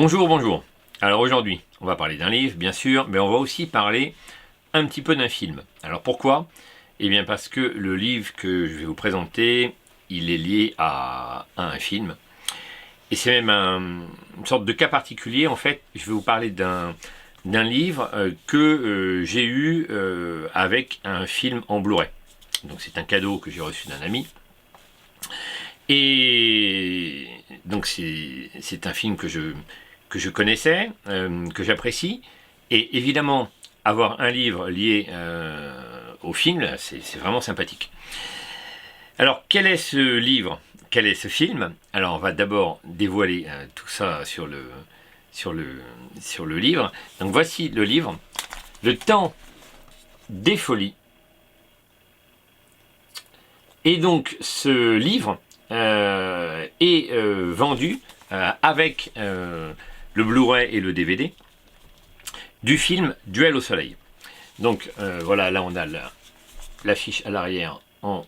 Bonjour, bonjour. Alors aujourd'hui, on va parler d'un livre, bien sûr, mais on va aussi parler un petit peu d'un film. Alors pourquoi? Eh bien parce que le livre que je vais vous présenter, il est lié à un film. Et c'est même une sorte de cas particulier. En fait, je vais vous parler d'un livre que j'ai eu avec un film en Blu-ray. Donc c'est un cadeau que j'ai reçu d'un ami. Et donc c'est un film que je connaissais, que j'apprécie. Et évidemment, avoir un livre lié au film, c'est vraiment sympathique. Alors, quel est ce livre? Quel est ce film? Alors, on va d'abord dévoiler tout ça sur le livre. Donc, voici le livre. Le temps des folies. Et donc, ce livre est vendu avec le Blu-ray et le DVD du film Duel au soleil. Donc voilà, là on a l'affiche à l'arrière en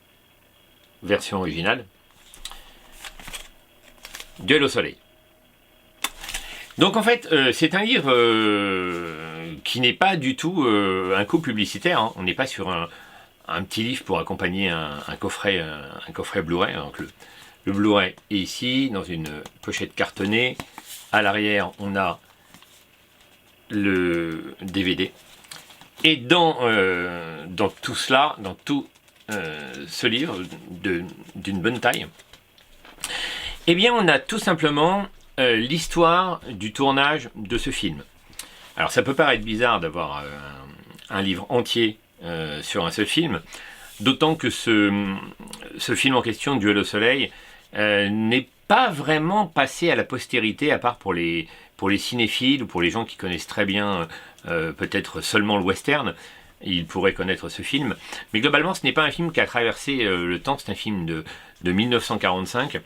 version originale. Duel au soleil. Donc en fait, c'est un livre qui n'est pas du tout un coup publicitaire. Hein. On n'est pas sur un petit livre pour accompagner un coffret Blu-ray. Donc le Blu-ray est ici, dans une pochette cartonnée. À l'arrière, on a le DVD. Et dans tout cela, dans tout ce livre d'une bonne taille, eh bien, on a tout simplement l'histoire du tournage de ce film. Alors, ça peut paraître bizarre d'avoir un livre entier sur un seul film, d'autant que ce film en question, Duel au soleil, n'est pas vraiment passé à la postérité, à part pour les cinéphiles ou pour les gens qui connaissent très bien peut-être seulement le western. Ils pourraient connaître ce film. Mais globalement, ce n'est pas un film qui a traversé le temps, c'est un film de 1945.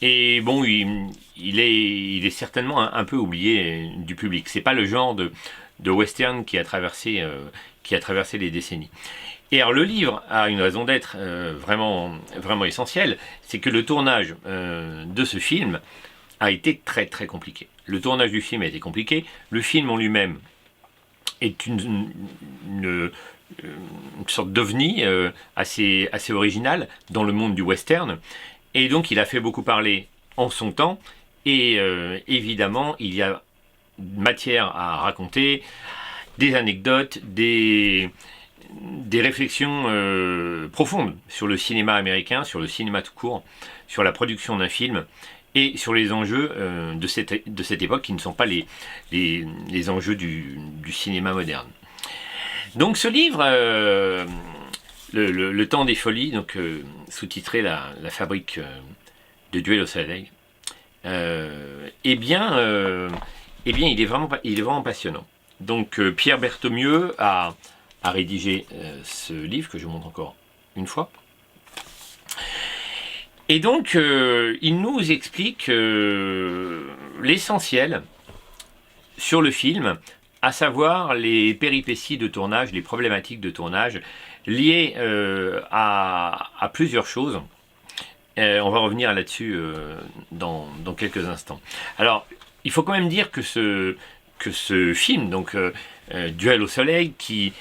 Et bon, il est certainement un peu oublié du public. C'est pas le genre de western qui a traversé les décennies. Et alors le livre a une raison d'être vraiment essentielle, c'est que le tournage de ce film a été très très compliqué. Le tournage du film a été compliqué, le film en lui-même est une sorte d'ovni assez original dans le monde du western, et donc il a fait beaucoup parler en son temps, et évidemment il y a matière à raconter, des anecdotes, des réflexions profondes sur le cinéma américain, sur le cinéma tout court, sur la production d'un film et sur les enjeux de cette époque qui ne sont pas les enjeux du cinéma moderne. Donc ce livre, le temps des folies, donc sous-titré la fabrique de Duel au soleil, eh bien il est vraiment passionnant. Donc Pierre Berthommieux a rédigé ce livre que je montre encore une fois. Et donc, il nous explique l'essentiel sur le film, à savoir les péripéties de tournage, les problématiques de tournage liées à plusieurs choses. On va revenir là-dessus dans quelques instants. Alors, il faut quand même dire que ce film, donc Duel au soleil, qui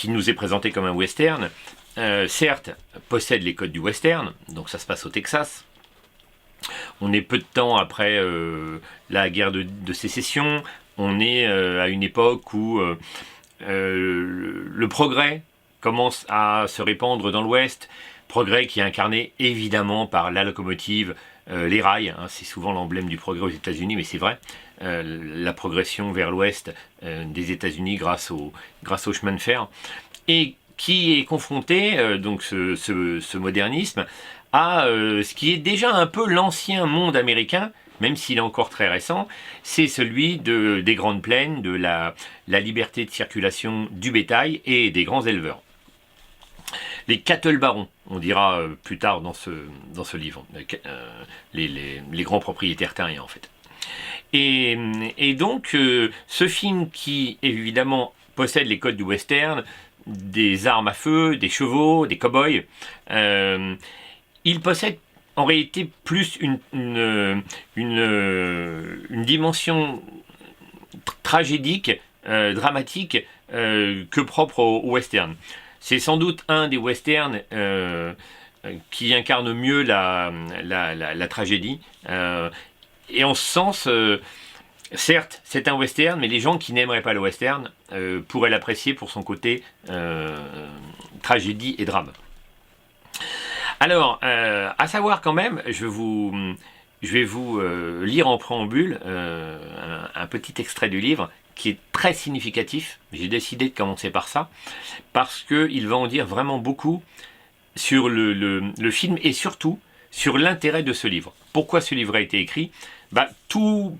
nous est présenté comme un western, certes, possède les codes du western, donc ça se passe au Texas. On est peu de temps après la guerre de sécession, on est à une époque où le progrès commence à se répandre dans l'Ouest, progrès qui est incarné évidemment par la locomotive, les rails, hein, c'est souvent l'emblème du progrès aux États-Unis, mais c'est vrai, la progression vers l'Ouest des États-Unis grâce au chemin de fer, et qui est confronté, donc ce modernisme, à ce qui est déjà un peu l'ancien monde américain, même s'il est encore très récent, c'est celui des grandes plaines, de la liberté de circulation du bétail et des grands éleveurs. Les cattle barons, on dira plus tard dans ce livre, les grands propriétaires terriens en fait. Et donc ce film qui évidemment possède les codes du western, des armes à feu, des chevaux, des cow-boys, il possède en réalité plus une dimension tragédique, dramatique, que propre au western. C'est sans doute un des westerns qui incarne mieux la tragédie. Et en ce sens, certes, c'est un western, mais les gens qui n'aimeraient pas le western pourraient l'apprécier pour son côté tragédie et drame. Alors, à savoir quand même, je vais vous lire en préambule un petit extrait du livre qui est très significatif. J'ai décidé de commencer par ça, parce qu'il va en dire vraiment beaucoup sur le film et surtout sur l'intérêt de ce livre. Pourquoi ce livre a été écrit? Tout,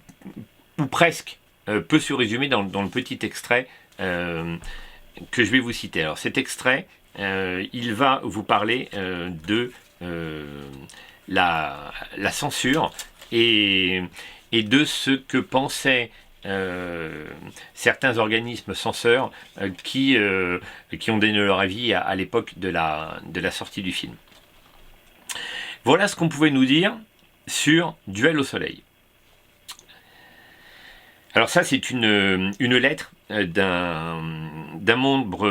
ou presque, peut se résumer dans le petit extrait que je vais vous citer. Alors cet extrait, il va vous parler de la censure et de ce que pensaient certains organismes censeurs qui ont donné leur avis à l'époque de la sortie du film. Voilà ce qu'on pouvait nous dire sur Duel au soleil. Alors ça, c'est une lettre d'un membre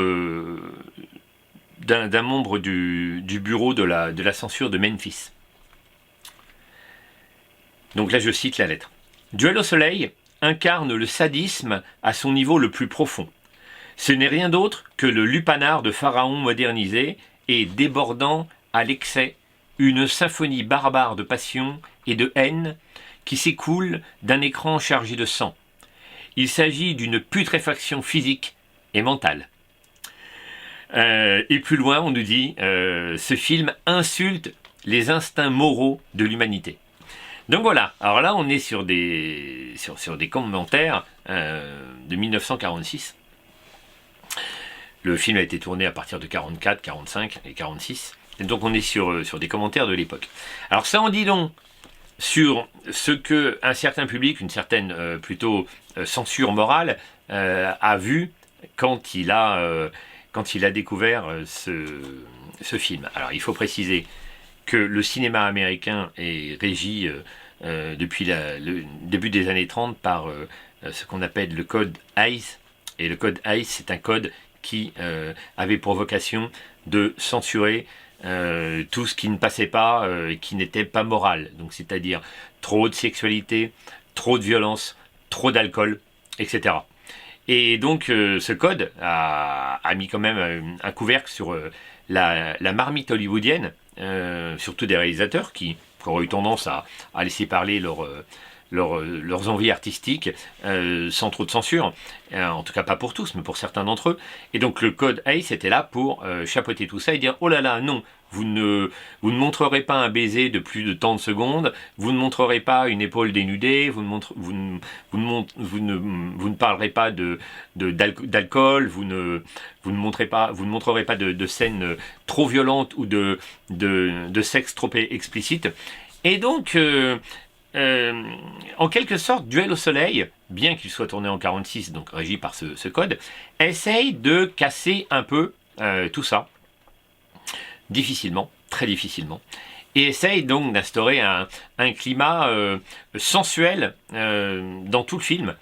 du bureau de la censure de Memphis. Donc là, je cite la lettre. Duel au soleil incarne le sadisme à son niveau le plus profond. Ce n'est rien d'autre que le lupanar de Pharaon modernisé et débordant à l'excès, une symphonie barbare de passion et de haine qui s'écoule d'un écran chargé de sang. Il s'agit d'une putréfaction physique et mentale. Et plus loin, on nous dit ce film insulte les instincts moraux de l'humanité. Donc voilà, alors là on est sur des commentaires de 1946. Le film a été tourné à partir de 44, 45 et 46. Et donc on est sur des commentaires de l'époque. Alors ça en dit donc sur ce que un certain public, une certaine plutôt censure morale, a vu quand il a découvert ce film. Alors il faut préciser que le cinéma américain est régi depuis le début des années 30 par ce qu'on appelle le code Hays. Et le code Hays, c'est un code qui avait pour vocation de censurer tout ce qui ne passait pas et qui n'était pas moral. Donc c'est-à-dire trop de sexualité, trop de violence, trop d'alcool, etc. Et donc ce code a mis quand même un couvercle sur la marmite hollywoodienne, surtout des réalisateurs qui auraient eu tendance à laisser parler leurs envies artistiques sans trop de censure, en tout cas pas pour tous, mais pour certains d'entre eux. Et donc le code Hays était là pour chapeauter tout ça et dire « Oh là là, non, vous ne montrerez pas un baiser de plus de tant de secondes, vous ne montrerez pas une épaule dénudée, vous ne parlerez pas d'alcool, vous ne montrerez pas de scènes trop violentes ou de sexe trop explicite. » Et donc en quelque sorte, Duel au soleil, bien qu'il soit tourné en 46, donc régi par ce code, essaye de casser un peu tout ça, difficilement, très difficilement, et essaye donc d'instaurer un climat sensuel dans tout le film,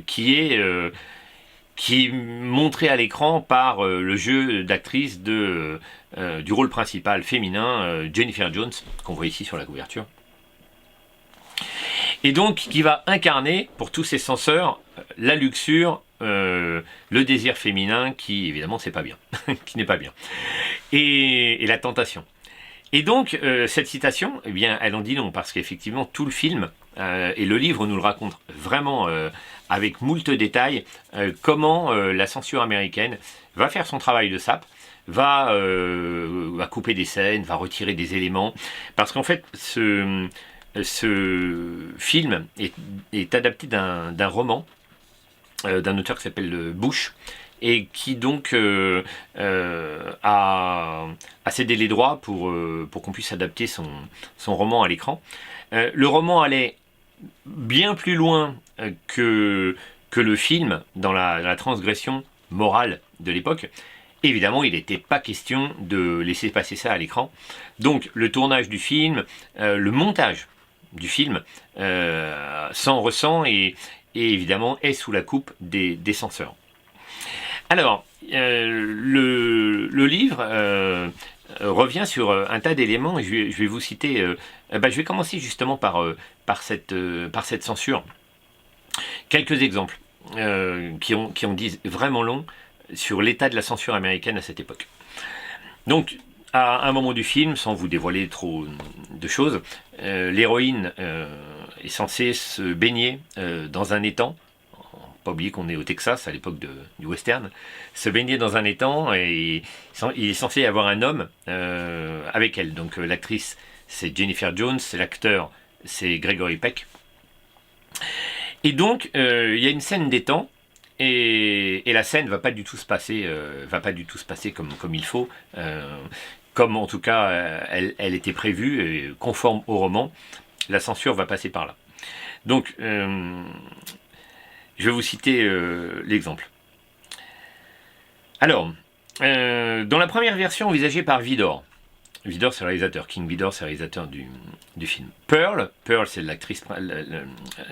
qui est montré à l'écran par le jeu d'actrice du rôle principal féminin, Jennifer Jones, qu'on voit ici sur la couverture. Et donc qui va incarner pour tous ces censeurs la luxure, le désir féminin qui évidemment c'est pas bien, qui n'est pas bien, et la tentation. Et donc cette citation, eh bien elle en dit non, parce qu'effectivement tout le film et le livre nous le raconte vraiment avec moult détails comment la censure américaine va faire son travail de sape, va couper des scènes, va retirer des éléments, parce qu'en fait ce film est adapté d'un roman d'un auteur qui s'appelle Bush et qui donc a cédé les droits pour qu'on puisse adapter son roman à l'écran. Le roman allait bien plus loin que le film dans la transgression morale de l'époque. Évidemment, il n'était pas question de laisser passer ça à l'écran. Donc le tournage du film, le montage du film s'en ressent et évidemment est sous la coupe des censeurs. Alors, le livre revient sur un tas d'éléments et je vais vous citer. Je vais commencer justement par cette censure. Quelques exemples qui en disent vraiment long sur l'état de la censure américaine à cette époque. Donc, à un moment du film, sans vous dévoiler trop de choses, l'héroïne est censée se baigner dans un étang. Pas oublier qu'on est au Texas à l'époque du western. Se baigner dans un étang et il est censé y avoir un homme avec elle. Donc l'actrice c'est Jennifer Jones, l'acteur c'est Gregory Peck. Et donc il y a une scène d'étang. Et la scène va pas du tout se passer, comme il faut, comme en tout cas elle était prévue, conforme au roman. La censure va passer par là. Donc, je vais vous citer l'exemple. Alors, dans la première version envisagée par Vidor, Vidor c'est le réalisateur, King Vidor c'est le réalisateur du film. Pearl c'est l'actrice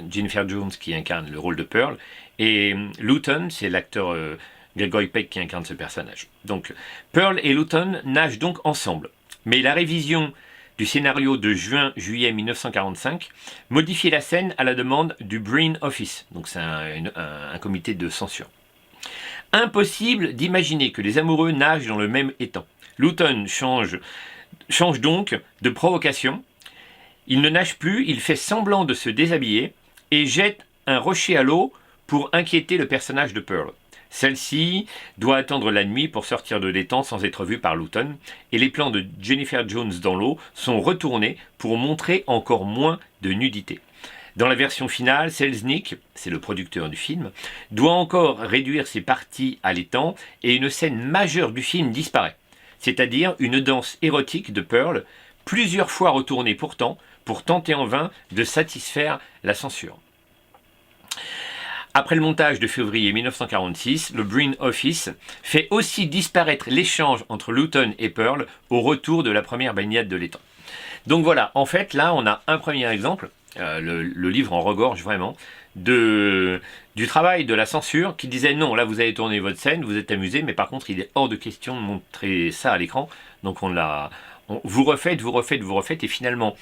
Jennifer Jones qui incarne le rôle de Pearl, et Luton c'est l'acteur Gregory Peck qui incarne ce personnage. Donc Pearl et Luton nagent donc ensemble, mais la révision du scénario de juin-juillet 1945 modifie la scène à la demande du Breen Office, donc c'est un comité de censure. Impossible d'imaginer que les amoureux nagent dans le même étang. Luton change donc de provocation. Il ne nage plus, il fait semblant de se déshabiller et jette un rocher à l'eau pour inquiéter le personnage de Pearl. Celle-ci doit attendre la nuit pour sortir de l'étang sans être vue par Luton, et les plans de Jennifer Jones dans l'eau sont retournés pour montrer encore moins de nudité. Dans la version finale, Selznick, c'est le producteur du film, doit encore réduire ses parties à l'étang et une scène majeure du film disparaît, c'est-à-dire une danse érotique de Pearl, plusieurs fois retournée pourtant, pour tenter en vain de satisfaire la censure. Après le montage de février 1946, le Breen Office fait aussi disparaître l'échange entre Luton et Pearl au retour de la première baignade de l'étang. Donc voilà, en fait, là, on a un premier exemple, le livre en regorge vraiment, du travail de la censure qui disait non, là vous avez tourné votre scène, vous êtes amusé, mais par contre il est hors de question de montrer ça à l'écran. Donc vous refaites, et finalement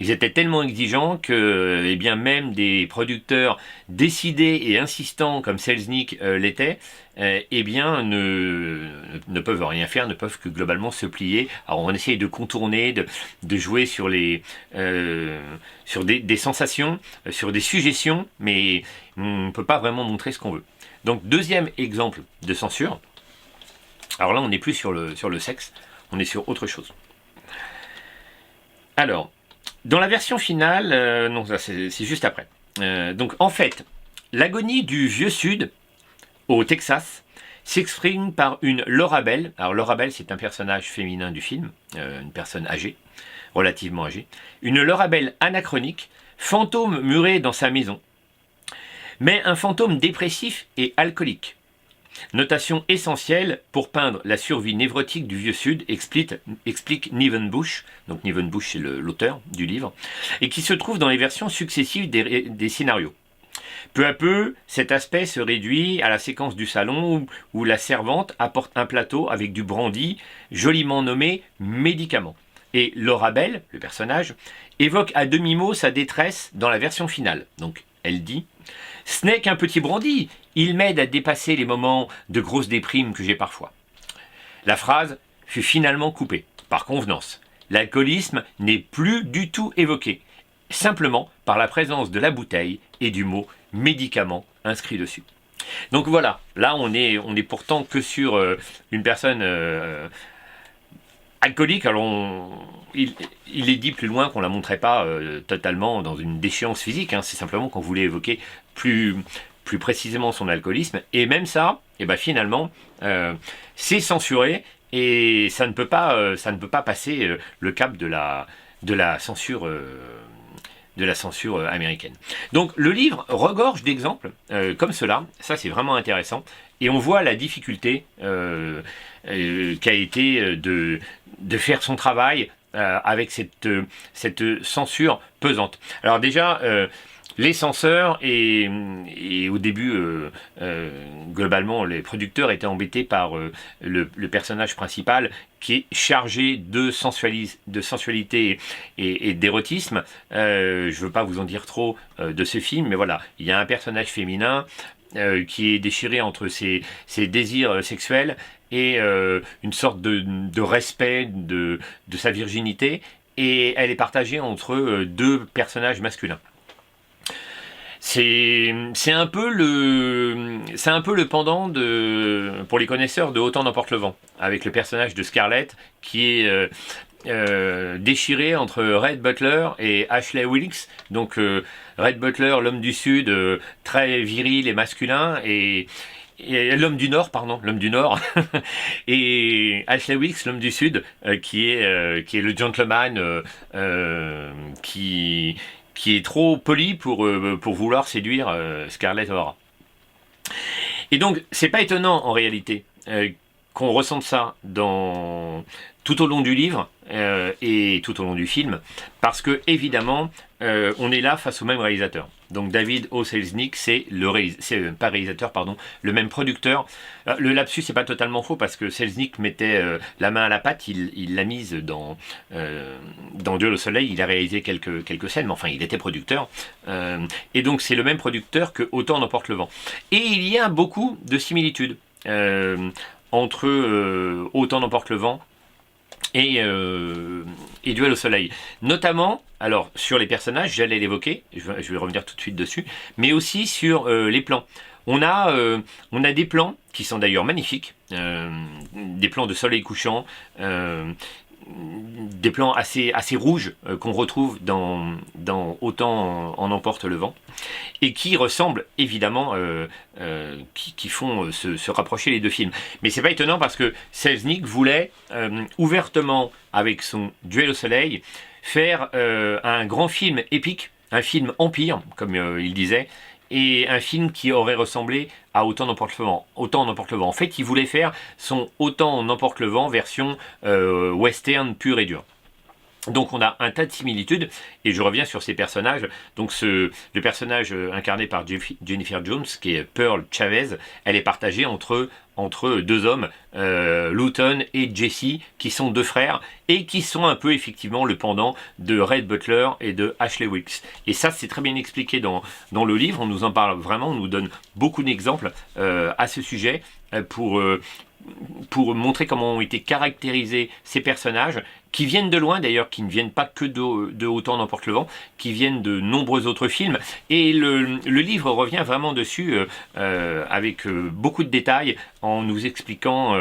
ils étaient tellement exigeants que eh bien, même des producteurs décidés et insistants comme Selznick l'était, eh bien ne peuvent rien faire, ne peuvent que globalement se plier. Alors on essaye de contourner, de jouer sur sur des sensations, sur des suggestions, mais on ne peut pas vraiment montrer ce qu'on veut. Donc deuxième exemple de censure. Alors là on n'est plus sur le sexe, on est sur autre chose. Alors, dans la version finale, non, c'est juste après. Donc en fait, l'agonie du vieux Sud, au Texas, s'exprime par une Laura Bell. Alors Laura Bell, c'est un personnage féminin du film, une personne âgée, relativement âgée. Une Laura Bell anachronique, fantôme muré dans sa maison, mais un fantôme dépressif et alcoolique. Notation essentielle pour peindre la survie névrotique du vieux Sud, explique Niven Bush, donc Niven Bush c'est l'auteur du livre, et qui se trouve dans les versions successives des scénarios. Peu à peu, cet aspect se réduit à la séquence du salon où la servante apporte un plateau avec du brandy, joliment nommé médicament. Et Laura Bell, le personnage, évoque à demi-mot sa détresse dans la version finale. Donc elle dit « Ce n'est qu'un petit brandy, il m'aide à dépasser les moments de grosse déprime que j'ai parfois. » La phrase fut finalement coupée, par convenance. L'alcoolisme n'est plus du tout évoqué, simplement par la présence de la bouteille et du mot « médicament » inscrit dessus. Donc voilà, là on est pourtant que sur une personne alcoolique. Alors il est dit plus loin qu'on ne la montrait pas totalement dans une déchéance physique, hein. C'est simplement qu'on voulait évoquer plus précisément son alcoolisme, et même ça, et ben finalement, c'est censuré, et ça ne peut pas passer le cap de la censure de la censure américaine. Donc le livre regorge d'exemples comme cela, ça c'est vraiment intéressant, et on voit la difficulté qu'a été de faire son travail avec cette censure pesante. Alors déjà, les censeurs et au début, globalement, les producteurs étaient embêtés par le personnage principal qui est chargé de sensualité et d'érotisme. Je ne veux pas vous en dire trop de ce film, mais voilà, il y a un personnage féminin qui est déchiré entre ses désirs sexuels et une sorte de respect de sa virginité, et elle est partagée entre deux personnages masculins. C'est un peu le pendant pour les connaisseurs de Autant n'emporte le vent, avec le personnage de Scarlett qui est déchiré entre Red Butler et Ashley Wilkes. Donc Red Butler, l'homme du Sud, très viril et masculin, et l'homme du Nord, et Ashley Wilkes, l'homme du Sud, qui est le gentleman qui est trop poli pour vouloir séduire Scarlett O'Hara. Et donc, c'est pas étonnant en réalité qu'on ressente ça tout au long du livre et tout au long du film, parce que évidemment, on est là face au même réalisateur. Donc David O. Selznick, c'est pas réalisateur, pardon, le même producteur. Le lapsus n'est pas totalement faux, parce que Selznick mettait la main à la pâte, il l'a mise dans Duel au soleil, il a réalisé quelques scènes, mais enfin il était producteur. Et donc c'est le même producteur que Autant n'emporte le vent. Et il y a beaucoup de similitudes entre Autant n'emporte le vent et Duel au soleil. Notamment, alors sur les personnages, j'allais l'évoquer, je vais revenir tout de suite dessus, mais aussi sur les plans. On a des plans qui sont d'ailleurs magnifiques, des plans de soleil couchant, des plans assez rouges qu'on retrouve dans Autant en emporte le vent, et qui ressemblent évidemment, qui font se rapprocher les deux films. Mais c'est pas étonnant, parce que Selznick voulait ouvertement, avec son Duel au soleil, faire un grand film épique, un film empire, comme il disait, et un film qui aurait ressemblé à Autant n'emporte le vent. En fait, il voulait faire son Autant n'emporte le vent version western pur et dur. Donc on a un tas de similitudes, et je reviens sur ces personnages. Donc le personnage incarné par Jennifer Jones, qui est Pearl Chavez, elle est partagée entre deux hommes, Luton et Jesse, qui sont deux frères, et qui sont un peu effectivement le pendant de Red Butler et de Ashley Wilkes. Et ça, c'est très bien expliqué dans le livre, on nous en parle vraiment, on nous donne beaucoup d'exemples à ce sujet, pour montrer comment ont été caractérisés ces personnages, qui viennent de loin d'ailleurs, qui ne viennent pas que de Autant n'emporte le vent, qui viennent de nombreux autres films. Et le livre revient vraiment dessus avec beaucoup de détails, en nous expliquant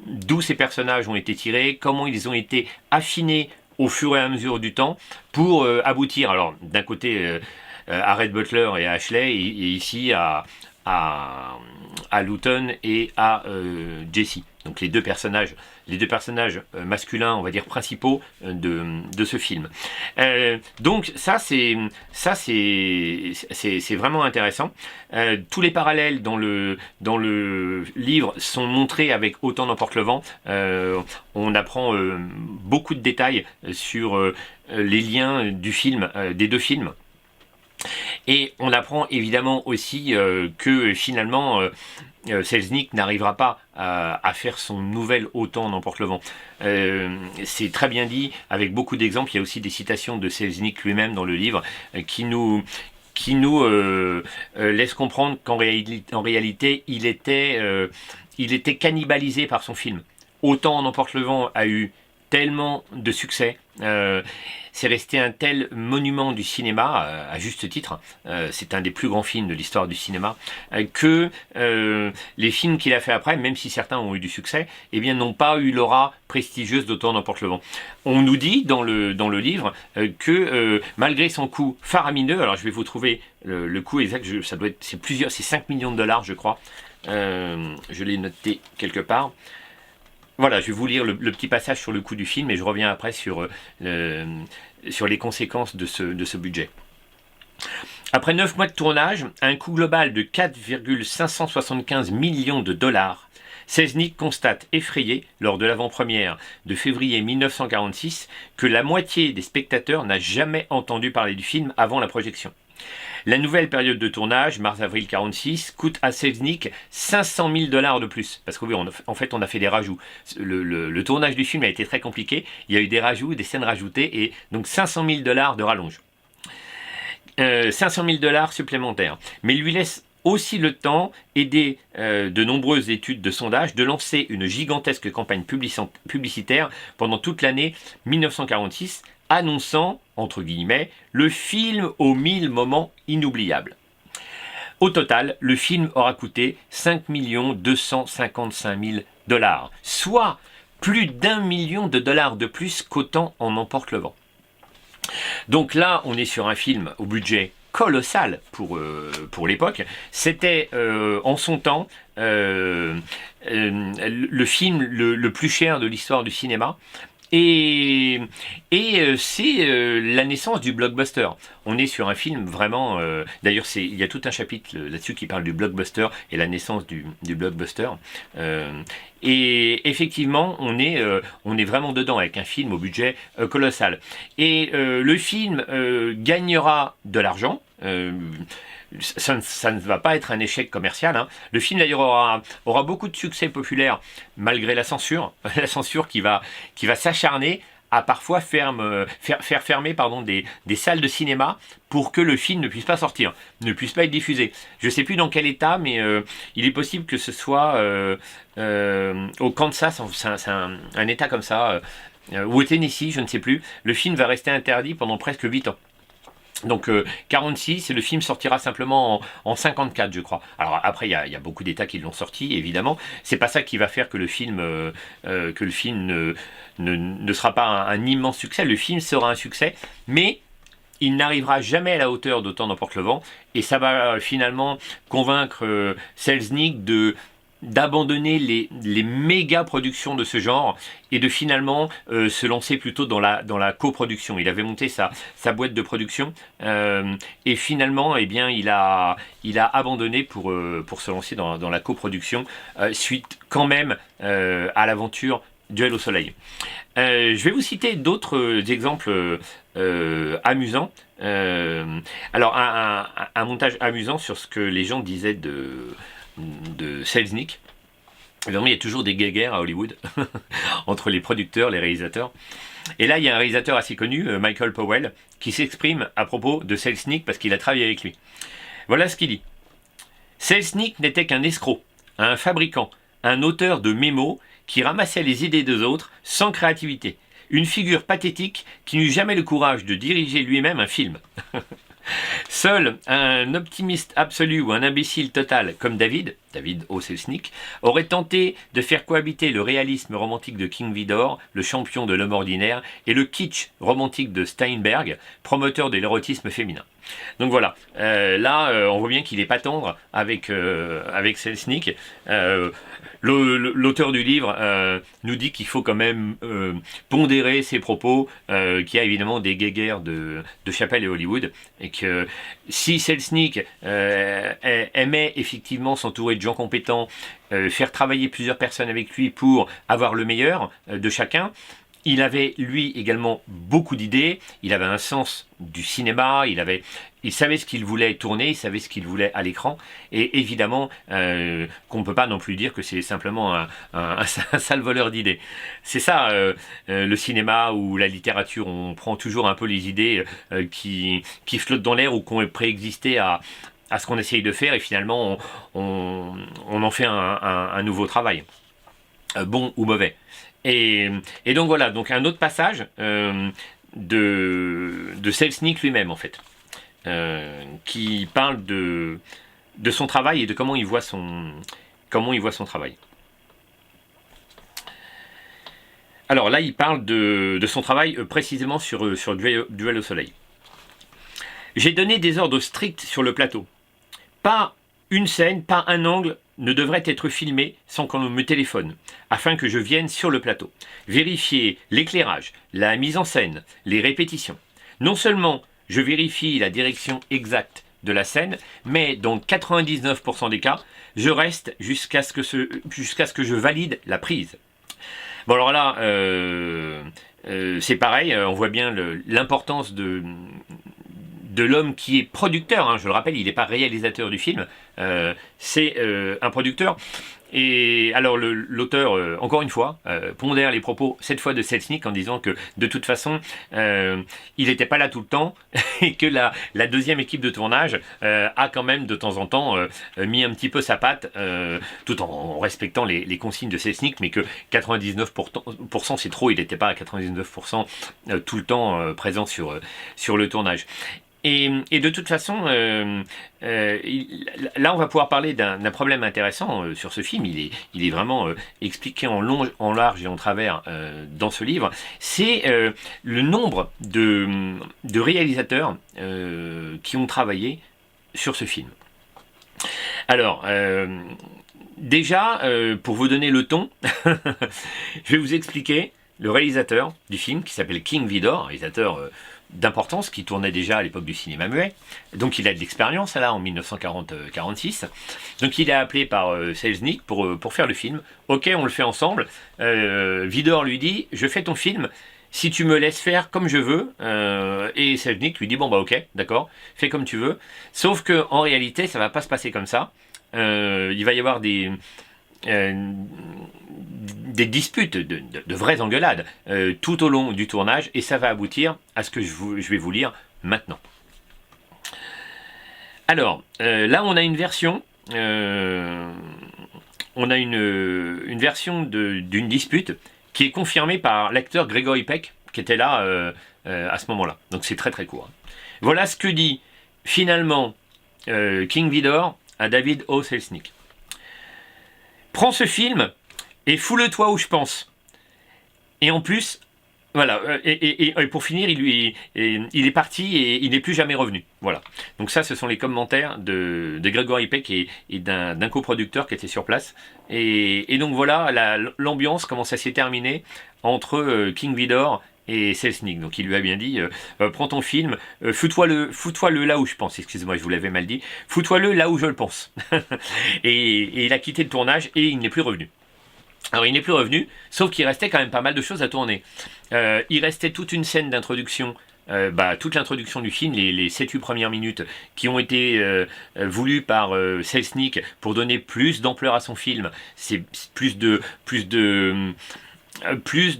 d'où ces personnages ont été tirés, comment ils ont été affinés au fur et à mesure du temps pour aboutir, alors d'un côté à Red Butler et à Ashley, et ici à Luton et à Jesse. Donc les deux personnages masculins, on va dire principaux de ce film. Donc ça c'est vraiment intéressant. Tous les parallèles dans le livre sont montrés avec Autant n'emporte le vent. On apprend beaucoup de détails sur les liens du film, des deux films. Et on apprend évidemment aussi que finalement Selznick n'arrivera pas à faire son nouvel Autant n'emporte le vent. C'est très bien dit, avec beaucoup d'exemples. Il y a aussi des citations de Selznick lui-même dans le livre qui nous laissent comprendre qu'en réalité il était cannibalisé par son film. Autant n'emporte le vent a eu tellement de succès, c'est resté un tel monument du cinéma, à juste titre, c'est un des plus grands films de l'histoire du cinéma, que les films qu'il a fait après, même si certains ont eu du succès, eh bien n'ont pas eu l'aura prestigieuse d'Autant n'emporte le vent. On nous dit dans le livre que malgré son coût faramineux, alors je vais vous trouver le coût exact, c'est 5 millions de dollars je crois, je l'ai noté quelque part. Voilà, je vais vous lire le petit passage sur le coût du film et je reviens après sur les conséquences de ce budget. Après 9 mois de tournage, à un coût global de 4,575 millions de dollars, Selznick constate effrayé, lors de l'avant-première de février 1946, que la moitié des spectateurs n'a jamais entendu parler du film avant la projection. La nouvelle période de tournage, mars-avril 46, coûte à Selznick 500 000 dollars de plus. Parce que oui, en fait, on a fait des rajouts. Le tournage du film a été très compliqué. Il y a eu des rajouts, des scènes rajoutées, et donc 500 000 dollars de rallonge. 500 000 dollars supplémentaires. Mais il lui laisse aussi le temps, aidé de nombreuses études de sondage, de lancer une gigantesque campagne publicitaire pendant toute l'année 1946, annonçant, entre guillemets, le film aux 1000 moments inoubliables. Au total, le film aura coûté 5 255 000 dollars, soit plus d'1 million de dollars de plus qu'Autant en emporte le vent. Donc là, on est sur un film au budget colossal pour l'époque. C'était en son temps le film le plus cher de l'histoire du cinéma. Et c'est la naissance du blockbuster. On est sur un film vraiment... D'ailleurs, il y a tout un chapitre là-dessus qui parle du blockbuster et la naissance du blockbuster. Et effectivement, on est vraiment dedans avec un film au budget colossal. Et le film gagnera de l'argent. Ça ne va pas être un échec commercial. Hein. Le film d'ailleurs aura beaucoup de succès populaire malgré la censure qui va s'acharner à parfois faire fermer des salles de cinéma pour que le film ne puisse pas sortir, ne puisse pas être diffusé. Je ne sais plus dans quel état, mais il est possible que ce soit au Kansas, c'est un état comme ça, ou au Tennessee, je ne sais plus. Le film va rester interdit pendant presque 8 ans. Donc 46, et le film sortira simplement en 54, je crois. Alors après, il y a beaucoup d'États qui l'ont sorti, évidemment. C'est pas ça qui va faire que le film ne sera pas un immense succès. Le film sera un succès, mais il n'arrivera jamais à la hauteur d'Autant n'emporte le vent, et ça va finalement convaincre Selznick d'abandonner les méga productions de ce genre et de finalement se lancer plutôt dans la coproduction. Il avait monté sa boîte de production et finalement eh bien, il a abandonné pour se lancer dans la coproduction suite quand même à l'aventure Duel au soleil. Je vais vous citer d'autres exemples amusants. Alors un montage amusant sur ce que les gens disaient de Selznick. Évidemment, il y a toujours des guéguerres à Hollywood entre les producteurs, les réalisateurs. Et là, il y a un réalisateur assez connu, Michael Powell, qui s'exprime à propos de Selznick parce qu'il a travaillé avec lui. Voilà ce qu'il dit. Selznick n'était qu'un escroc, un fabricant, un auteur de mémos qui ramassait les idées des autres sans créativité. Une figure pathétique qui n'eut jamais le courage de diriger lui-même un film. Seul un optimiste absolu ou un imbécile total comme David O. Selznick, aurait tenté de faire cohabiter le réalisme romantique de King Vidor, le champion de l'homme ordinaire, et le kitsch romantique de Steinberg, promoteur de l'érotisme féminin. Donc voilà, là on voit bien qu'il n'est pas tendre avec Selznick. L'auteur du livre nous dit qu'il faut quand même pondérer ses propos, qu'il y a évidemment des guéguerres de Chappelle et Hollywood, et que si Selznick aimait effectivement s'entourer de gens compétents, faire travailler plusieurs personnes avec lui pour avoir le meilleur de chacun, il avait, lui, également beaucoup d'idées, il avait un sens du cinéma, il savait ce qu'il voulait tourner, il savait ce qu'il voulait à l'écran, et évidemment qu'on ne peut pas non plus dire que c'est simplement un sale voleur d'idées. C'est ça, le cinéma ou la littérature, on prend toujours un peu les idées qui flottent dans l'air ou qui ont préexisté à ce qu'on essaye de faire, et finalement on en fait un nouveau travail, bon ou mauvais. Et donc voilà, donc un autre passage de Selznick lui-même en fait, qui parle de son travail et de comment il voit son travail. Alors là, il parle de son travail précisément sur Duel au soleil. J'ai donné des ordres stricts sur le plateau. Pas une scène, pas un angle, ne devrait être filmé sans qu'on me téléphone, afin que je vienne sur le plateau. Vérifier l'éclairage, la mise en scène, les répétitions. Non seulement je vérifie la direction exacte de la scène, mais dans 99% des cas, je reste jusqu'à ce que je valide la prise. Bon alors là, c'est pareil, on voit bien l'importance de l'homme qui est producteur, hein, je le rappelle, il n'est pas réalisateur du film, c'est un producteur. Et alors l'auteur, encore une fois, pondère les propos, cette fois de Selznick, en disant que de toute façon, il n'était pas là tout le temps, et que la deuxième équipe de tournage a quand même de temps en temps mis un petit peu sa patte, tout en respectant les consignes de Selznick, mais que 99% c'est trop, il n'était pas à 99% tout le temps présent sur le tournage. Et de toute façon, là on va pouvoir parler d'un problème intéressant sur ce film, il est vraiment expliqué en long, en large et en travers dans ce livre, c'est le nombre de réalisateurs qui ont travaillé sur ce film. Alors, déjà, pour vous donner le ton, je vais vous expliquer le réalisateur du film qui s'appelle King Vidor, réalisateur d'importance, qui tournait déjà à l'époque du cinéma muet. Donc il a de l'expérience là en 1940-46. Donc il est appelé par Selznick pour faire le film. Ok, on le fait ensemble. Vidor lui dit, je fais ton film si tu me laisses faire comme je veux. Et Selznick lui dit, bon bah ok, d'accord, fais comme tu veux. Sauf que en réalité, ça va pas se passer comme ça. Il va y avoir des disputes, de vraies engueulades tout au long du tournage, et ça va aboutir à ce que je vais vous lire maintenant. Alors, là on a une version, d'une dispute qui est confirmée par l'acteur Gregory Peck, qui était là à ce moment-là. Donc c'est très très court. Voilà ce que dit finalement King Vidor à David O. Selznick. Prends ce film et fous-le-toi où je pense. Et en plus, voilà, et pour finir, il est parti et il n'est plus jamais revenu. Voilà. Donc ça, ce sont les commentaires de Gregory Peck et d'un coproducteur qui était sur place. Et donc voilà l'ambiance, comment ça s'est terminé entre King Vidor et Selznick. Donc il lui a bien dit, prends ton film, fous-toi-le là où je pense. Excusez-moi, je vous l'avais mal dit. Fous-toi-le là où je le pense. et il a quitté le tournage et il n'est plus revenu. Alors il n'est plus revenu, sauf qu'il restait quand même pas mal de choses à tourner. Il restait toute une scène d'introduction, toute l'introduction du film, les 7-8 premières minutes qui ont été voulues par Selznick pour donner plus d'ampleur à son film. C'est plus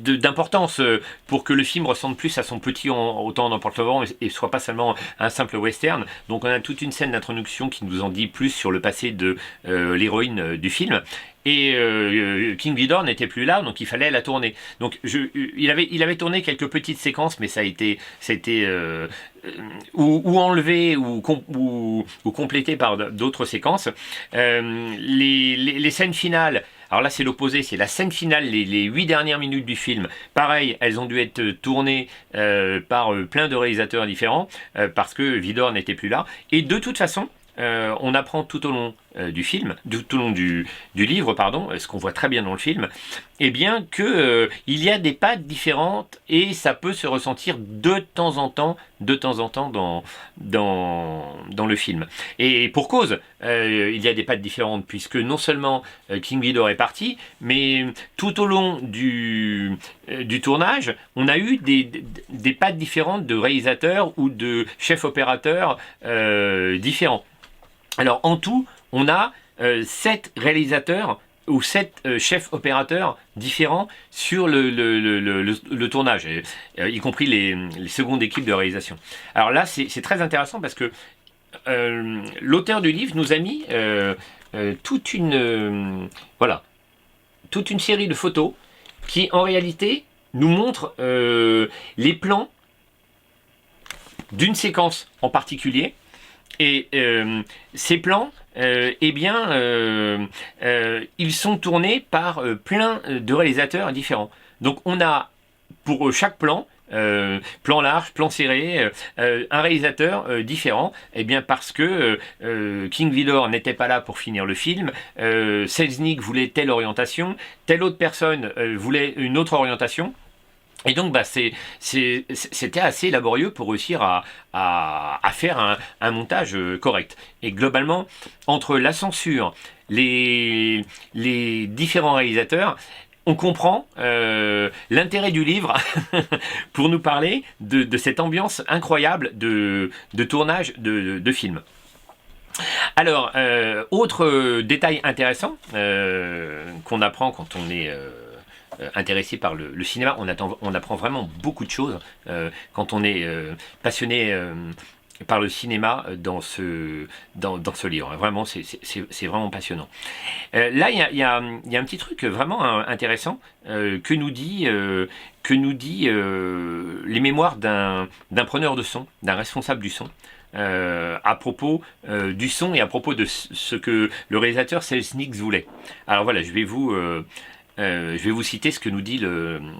d'importance pour que le film ressemble plus à son petit Autant n'emporte le vent et soit pas seulement un simple western. Donc on a toute une scène d'introduction qui nous en dit plus sur le passé de l'héroïne du film. Et King Vidor n'était plus là, donc il fallait la tourner. Donc il avait tourné quelques petites séquences, mais ça a été ou enlevé ou complété par d'autres séquences. Les scènes finales, alors là c'est l'opposé, c'est la scène finale, les 8 dernières minutes du film. Pareil, elles ont dû être tournées par plein de réalisateurs différents, parce que Vidor n'était plus là. Et de toute façon, on apprend tout au long du film, tout au long du livre, pardon, ce qu'on voit très bien dans le film, eh bien que il y a des pattes différentes et ça peut se ressentir de temps en temps dans le film. Et pour cause, il y a des pattes différentes puisque non seulement King Vidor est parti, mais tout au long du tournage, on a eu des pattes différentes de réalisateurs ou de chefs opérateurs différents. Alors en tout, on a 7 réalisateurs ou 7 chefs opérateurs différents sur le tournage, y compris les secondes équipes de réalisation. Alors là, c'est très intéressant parce que l'auteur du livre nous a mis toute une série de photos qui, en réalité, nous montrent les plans d'une séquence en particulier. Et ces plans, ils sont tournés par plein de réalisateurs différents. Donc on a pour chaque plan plan large, plan serré, un réalisateur différent, eh bien parce que King Vidor n'était pas là pour finir le film, Selznick voulait telle orientation, telle autre personne voulait une autre orientation. Et donc, c'était assez laborieux pour réussir à faire un montage correct. Et globalement, entre la censure, les différents réalisateurs, on comprend l'intérêt du livre pour nous parler de cette ambiance incroyable de tournage de films. Alors, autre détail intéressant qu'on apprend quand on est intéressé par le cinéma, on apprend vraiment beaucoup de choses quand on est passionné par le cinéma dans ce livre. Vraiment, c'est vraiment passionnant. Là, il y a un petit truc vraiment intéressant que nous dit les mémoires d'un preneur de son, d'un responsable du son. À propos du son et à propos de ce que le réalisateur Selznick voulait. Alors voilà, je vais vous citer ce que nous dit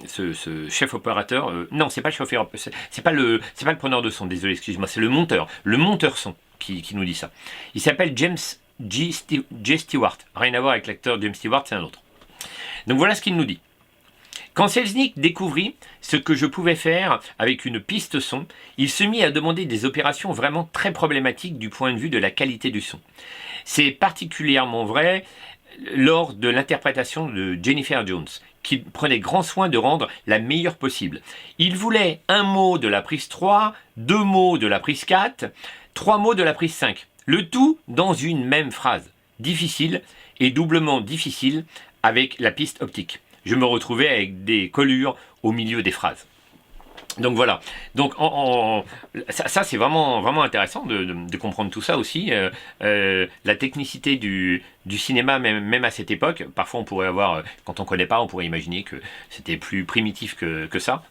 ce chef opérateur. Non, c'est pas le chef opérateur, c'est pas le preneur de son. Désolé, excuse-moi, c'est le monteur son qui nous dit ça. Il s'appelle James J. Stewart. Rien à voir avec l'acteur James Stewart, c'est un autre. Donc voilà ce qu'il nous dit. Quand Selznick découvrit ce que je pouvais faire avec une piste son, il se mit à demander des opérations vraiment très problématiques du point de vue de la qualité du son. C'est particulièrement vrai lors de l'interprétation de Jennifer Jones, qui prenait grand soin de rendre la meilleure possible. Il voulait un mot de la prise 3, 2 mots de la prise 4, 3 mots de la prise 5. Le tout dans une même phrase. Difficile et doublement difficile avec la piste optique. Je me retrouvais avec des collures au milieu des phrases. Donc voilà, donc ça c'est vraiment intéressant de comprendre tout ça aussi, la technicité du cinéma même à cette époque. Parfois on pourrait avoir, quand on ne connaît pas, on pourrait imaginer que c'était plus primitif que ça,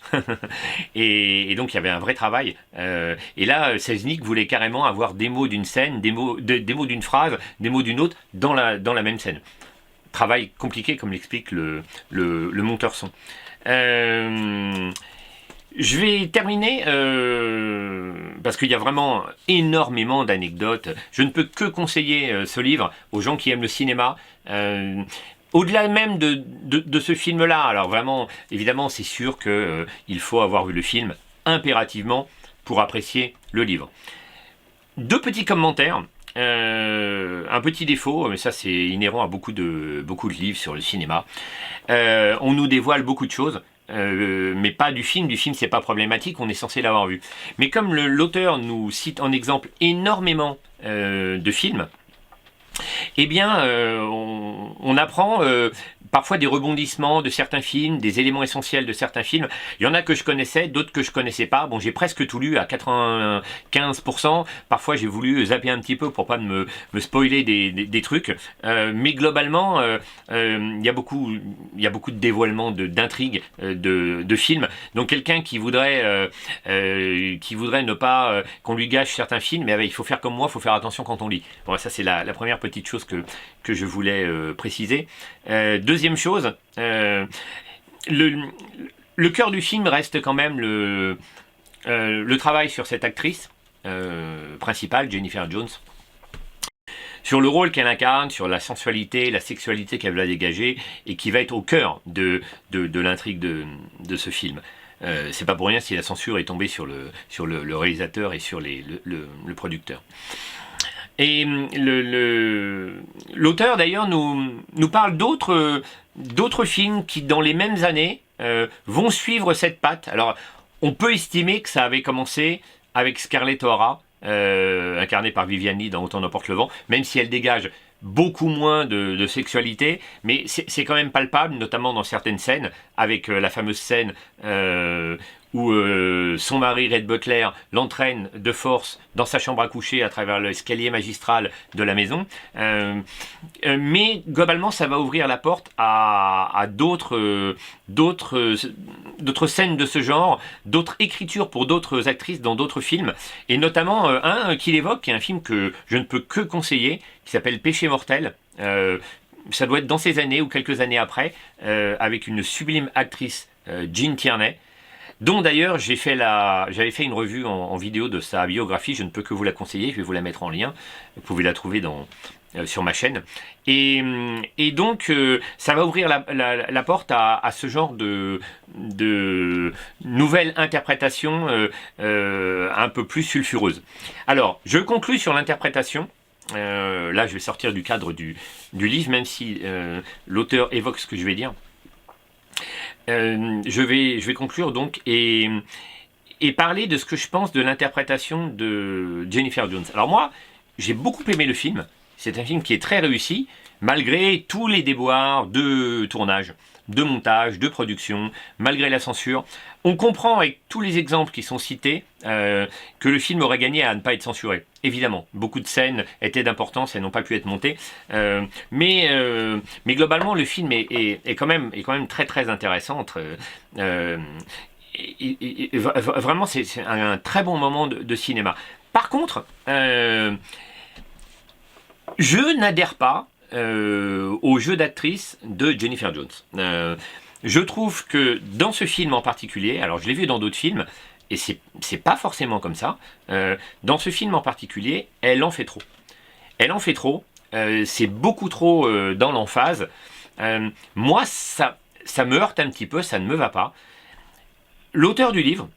et donc il y avait un vrai travail, et là Selznick voulait carrément avoir des mots d'une scène, des mots d'une phrase, des mots d'une autre dans la même scène. Travail compliqué comme l'explique le monteur son. Je vais terminer parce qu'il y a vraiment énormément d'anecdotes. Je ne peux que conseiller ce livre aux gens qui aiment le cinéma. Au-delà même de ce film-là, alors vraiment, évidemment, c'est sûr qu'il faut avoir vu le film impérativement pour apprécier le livre. 2 petits commentaires. Un petit défaut, mais ça c'est inhérent à beaucoup de livres sur le cinéma. On nous dévoile beaucoup de choses. Mais pas du film c'est pas problématique, on est censé l'avoir vu. Mais comme l'auteur nous cite en exemple énormément de films, eh bien on apprend parfois des rebondissements de certains films, des éléments essentiels de certains films. Il y en a que je connaissais, d'autres que je connaissais pas. Bon, j'ai presque tout lu à 95%. Parfois, j'ai voulu zapper un petit peu pour pas me spoiler des trucs. Mais globalement, il y a beaucoup de dévoilements, d'intrigues, de films. Donc, quelqu'un qui voudrait ne pas qu'on lui gâche certains films, mais il faut faire comme moi, il faut faire attention quand on lit. Bon, ça, c'est la première petite chose que je voulais préciser. Deuxième chose, le cœur du film reste quand même le travail sur cette actrice principale, Jennifer Jones, sur le rôle qu'elle incarne, sur la sensualité, la sexualité qu'elle va dégager et qui va être au cœur de l'intrigue de ce film. C'est pas pour rien si la censure est tombée sur le réalisateur et sur le producteur. Et l'auteur d'ailleurs nous parle d'autres films qui dans les mêmes années vont suivre cette patte. Alors on peut estimer que ça avait commencé avec Scarlett O'Hara, incarnée par Vivian Leigh dans Autant n'emporte le vent, même si elle dégage beaucoup moins de sexualité, mais c'est quand même palpable, notamment dans certaines scènes, avec la fameuse scène où son mari Red Butler l'entraîne de force dans sa chambre à coucher à travers l'escalier magistral de la maison. Mais globalement, ça va ouvrir la porte à d'autres scènes de ce genre, d'autres écritures pour d'autres actrices dans d'autres films, et notamment un qu'il évoque, qui est un film que je ne peux que conseiller, qui s'appelle Péché mortel. Ça doit être dans ces années ou quelques années après, avec une sublime actrice, Gene Tierney. dont d'ailleurs j'avais fait une revue en vidéo de sa biographie, je ne peux que vous la conseiller, je vais vous la mettre en lien, vous pouvez la trouver sur ma chaîne. Et donc, ça va ouvrir la porte à ce genre de nouvelle interprétation un peu plus sulfureuse. Alors, je conclus sur l'interprétation. Là, je vais sortir du cadre du livre, même si l'auteur évoque ce que je vais dire. Je vais conclure donc et parler de ce que je pense de l'interprétation de Jennifer Jones. Alors moi, j'ai beaucoup aimé le film. C'est un film qui est très réussi, malgré tous les déboires de tournage, de montage, de production, malgré la censure. On comprend avec tous les exemples qui sont cités que le film aurait gagné à ne pas être censuré. Évidemment, beaucoup de scènes étaient d'importance et n'ont pas pu être montées. Mais globalement, le film est quand même très très intéressant. Vraiment, c'est un très bon moment de cinéma. Par contre, je n'adhère pas au jeu d'actrice de Jennifer Jones. Je trouve que dans ce film en particulier, alors je l'ai vu dans d'autres films, et c'est pas forcément comme ça, dans ce film en particulier, elle en fait trop. Elle en fait trop, c'est beaucoup trop dans l'emphase. Moi, ça me heurte un petit peu, ça ne me va pas. L'auteur du livre,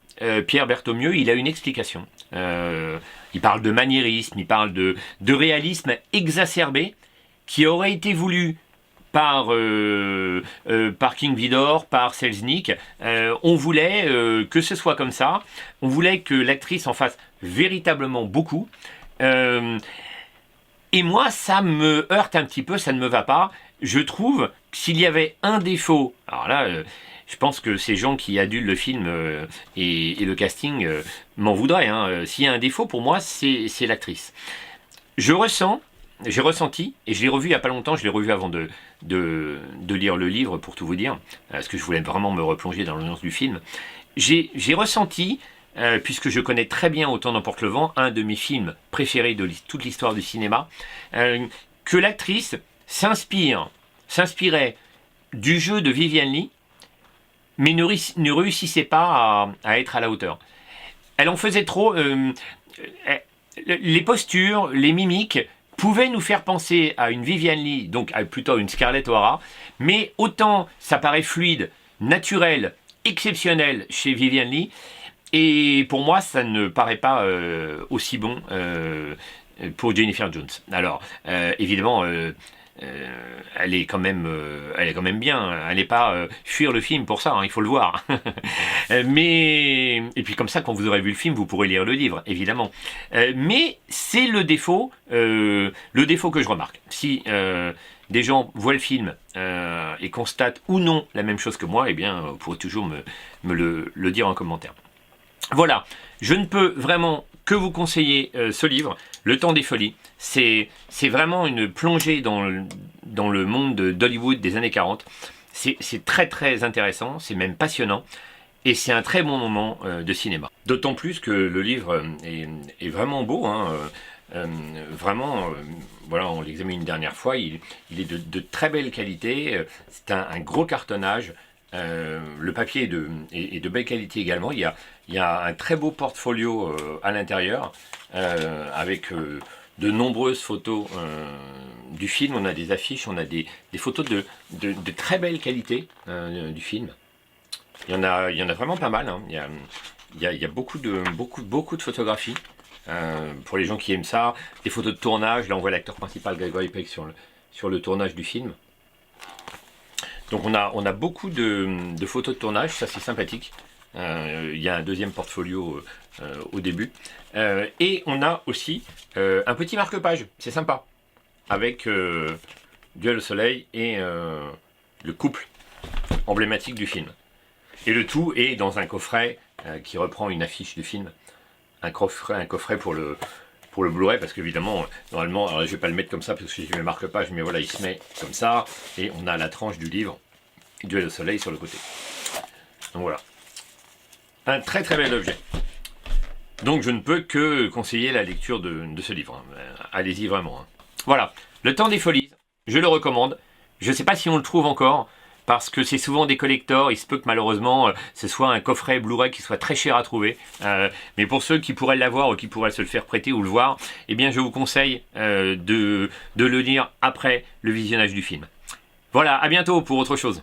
Pierre Berthaumieux, il a une explication. Il parle de maniérisme, il parle de réalisme exacerbé qui aurait été voulu par King Vidor, par Selznick. On voulait que ce soit comme ça. On voulait que l'actrice en fasse véritablement beaucoup. Et moi, ça me heurte un petit peu, ça ne me va pas. Je trouve que s'il y avait un défaut, alors là, je pense que ces gens qui adulent le film et le casting m'en voudraient. Hein. S'il y a un défaut, pour moi, c'est l'actrice. J'ai ressenti, et je l'ai revu il n'y a pas longtemps, je l'ai revu avant de lire le livre, pour tout vous dire, parce que je voulais vraiment me replonger dans l'ambiance du film. J'ai ressenti, puisque je connais très bien Autant n'emporte le vent, un de mes films préférés de toute l'histoire du cinéma, que l'actrice s'inspirait du jeu de Vivien Leigh, mais ne réussissait pas à être à la hauteur. Elle en faisait trop. Les postures, les mimiques pouvaient nous faire penser à une Vivien Leigh, donc plutôt à une Scarlett O'Hara, mais autant ça paraît fluide, naturel, exceptionnel chez Vivien Leigh, et pour moi ça ne paraît pas aussi bon pour Jennifer Jones. Alors, évidemment... elle est quand même bien. Elle n'est pas fuir le film pour ça, hein, il faut le voir. Et puis comme ça, quand vous aurez vu le film, vous pourrez lire le livre, évidemment. Mais c'est le défaut que je remarque. Si des gens voient le film et constatent ou non la même chose que moi, eh bien, vous pourrez toujours me le dire en commentaire. Voilà, je ne peux vraiment que vous conseiller ce livre, Le Temps des Folies. C'est vraiment une plongée dans le monde d'Hollywood des années 40. C'est très très intéressant, c'est même passionnant, et c'est un très bon moment de cinéma. D'autant plus que le livre est vraiment beau, hein, vraiment, voilà, on l'examine une dernière fois, il est de très belle qualité, c'est un gros cartonnage. Le papier est de belle qualité également. Il y a un très beau portfolio à l'intérieur avec de nombreuses photos du film. On a des affiches, on a des photos de très belle qualité du film. Il y en a vraiment pas mal. Hein. Il y a beaucoup de photographies pour les gens qui aiment ça. Des photos de tournage. Là, on voit l'acteur principal Gregory Peck sur le tournage du film. Donc on a beaucoup de photos de tournage, ça c'est sympathique. Il y a un deuxième portfolio au début. Et on a aussi un petit marque-page, c'est sympa, avec Duel au soleil et le couple emblématique du film. Et le tout est dans un coffret qui reprend une affiche du film. Un coffret pour le Blu-ray, parce qu'évidemment, normalement, alors je vais pas le mettre comme ça parce que j'ai mes marque-pages, mais voilà, il se met comme ça, et on a la tranche du livre, Duel au soleil sur le côté. Donc voilà. Un très très bel objet. Donc je ne peux que conseiller la lecture de ce livre. Allez-y vraiment. Hein. Voilà. Le Temps des Folies, je le recommande. Je ne sais pas si on le trouve encore. parce que c'est souvent des collectors. Il se peut que malheureusement ce soit un coffret Blu-ray qui soit très cher à trouver. Mais pour ceux qui pourraient l'avoir ou qui pourraient se le faire prêter ou le voir, eh bien je vous conseille de le lire après le visionnage du film. Voilà, à bientôt pour autre chose.